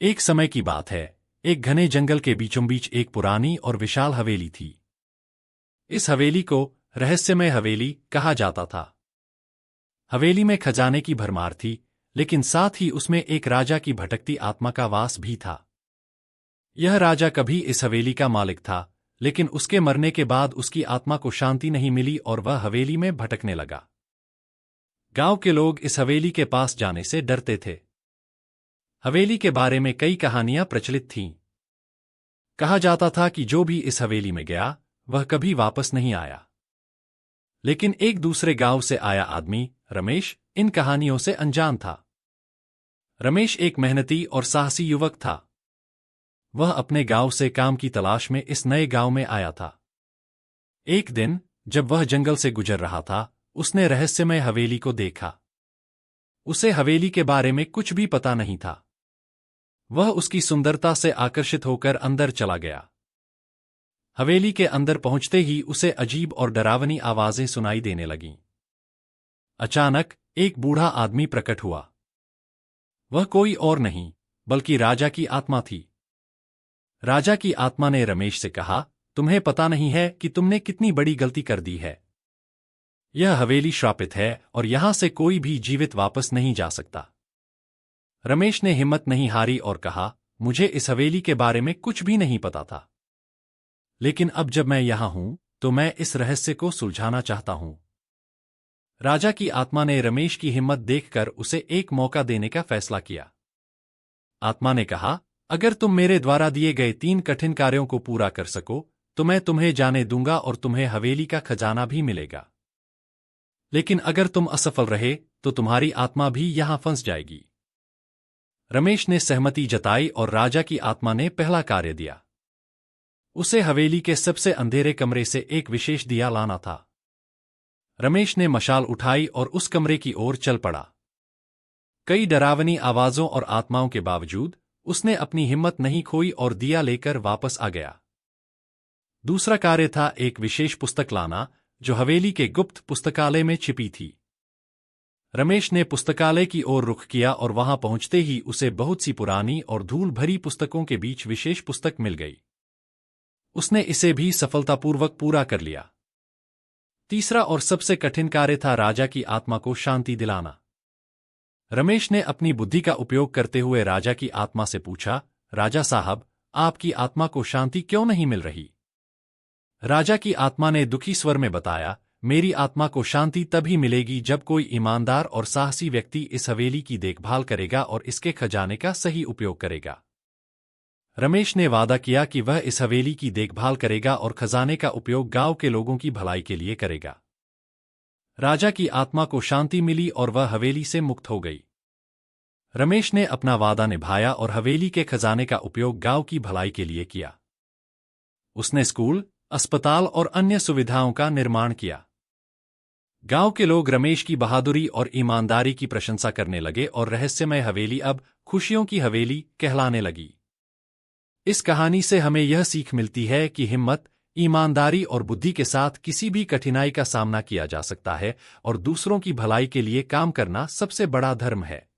एक समय की बात है, एक घने जंगल के बीचों बीच एक पुरानी और विशाल हवेली थी। इस हवेली को रहस्यमय हवेली कहा जाता था। हवेली में खजाने की भरमार थी, लेकिन साथ ही उसमें एक राजा की भटकती आत्मा का वास भी था। यह राजा कभी इस हवेली का मालिक था, लेकिन उसके मरने के बाद उसकी आत्मा को शांति नहीं मिली और वह हवेली में भटकने लगा। गांव के लोग इस हवेली के पास जाने से डरते थे। हवेली के बारे में कई कहानियां प्रचलित थीं। कहा जाता था कि जो भी इस हवेली में गया, वह कभी वापस नहीं आया। लेकिन एक दूसरे गांव से आया आदमी, रमेश, इन कहानियों से अनजान था। रमेश एक मेहनती और साहसी युवक था। वह अपने गांव से काम की तलाश में इस नए गांव में आया था। एक दिन, जब वह जंगल से गुजर रहा था, उसने रहस्यमय हवेली को देखा। उसे हवेली के बारे में कुछ भी पता नहीं था। वह उसकी सुंदरता से आकर्षित होकर अंदर चला गया। हवेली के अंदर पहुंचते ही उसे अजीब और डरावनी आवाजें सुनाई देने लगीं। अचानक एक बूढ़ा आदमी प्रकट हुआ। वह कोई और नहीं, बल्कि राजा की आत्मा थी। राजा की आत्मा ने रमेश से कहा, तुम्हें पता नहीं है कि तुमने कितनी बड़ी गलती कर दी है। यह हवेली श्रापित है और यहां से कोई भी जीवित वापस नहीं जा सकता। रमेश ने हिम्मत नहीं हारी और कहा, मुझे इस हवेली के बारे में कुछ भी नहीं पता था। लेकिन अब जब मैं यहां हूं, तो मैं इस रहस्य को सुलझाना चाहता हूं। राजा की आत्मा ने रमेश की हिम्मत देखकर उसे एक मौका देने का फैसला किया। आत्मा ने कहा, अगर तुम मेरे द्वारा दिए गए 3 कठिन कार्यों को पूरा कर सको, तो मैं तुम्हें जाने दूंगा और तुम्हें हवेली का खजाना भी मिलेगा। लेकिन अगर तुम असफल रहे, तो तुम्हारी आत्मा भी यहां फंस जाएगी। रमेश ने सहमति जताई और राजा की आत्मा ने पहला कार्य दिया। उसे हवेली के सबसे अंधेरे कमरे से एक विशेष दिया लाना था। रमेश ने मशाल उठाई और उस कमरे की ओर चल पड़ा। कई डरावनी आवाजों और आत्माओं के बावजूद उसने अपनी हिम्मत नहीं खोई और दिया लेकर वापस आ गया। दूसरा कार्य था एक विशेष पुस्तक लाना, जो हवेली के गुप्त पुस्तकालय में छिपी थी। रमेश ने पुस्तकालय की ओर रुख किया और वहां पहुंचते ही उसे बहुत सी पुरानी और धूल भरी पुस्तकों के बीच विशेष पुस्तक मिल गई। उसने इसे भी सफलतापूर्वक पूरा कर लिया। तीसरा और सबसे कठिन कार्य था राजा की आत्मा को शांति दिलाना। रमेश ने अपनी बुद्धि का उपयोग करते हुए राजा की आत्मा से पूछा, राजा साहब, आपकी आत्मा को शांति क्यों नहीं मिल रही? राजा की आत्मा ने दुखी स्वर में बताया, मेरी आत्मा को शांति तभी मिलेगी जब कोई ईमानदार और साहसी व्यक्ति इस हवेली की देखभाल करेगा और इसके खजाने का सही उपयोग करेगा। रमेश ने वादा किया कि वह इस हवेली की देखभाल करेगा और खजाने का उपयोग गांव के लोगों की भलाई के लिए करेगा। राजा की आत्मा को शांति मिली और वह हवेली से मुक्त हो गई। रमेश ने अपना वादा निभाया और हवेली के खजाने का उपयोग गांव की भलाई के लिए किया। उसने स्कूल, अस्पताल और अन्य सुविधाओं का निर्माण किया। गांव के लोग रमेश की बहादुरी और ईमानदारी की प्रशंसा करने लगे और रहस्यमय हवेली अब खुशियों की हवेली कहलाने लगी। इस कहानी से हमें यह सीख मिलती है कि हिम्मत, ईमानदारी और बुद्धि के साथ किसी भी कठिनाई का सामना किया जा सकता है और दूसरों की भलाई के लिए काम करना सबसे बड़ा धर्म है।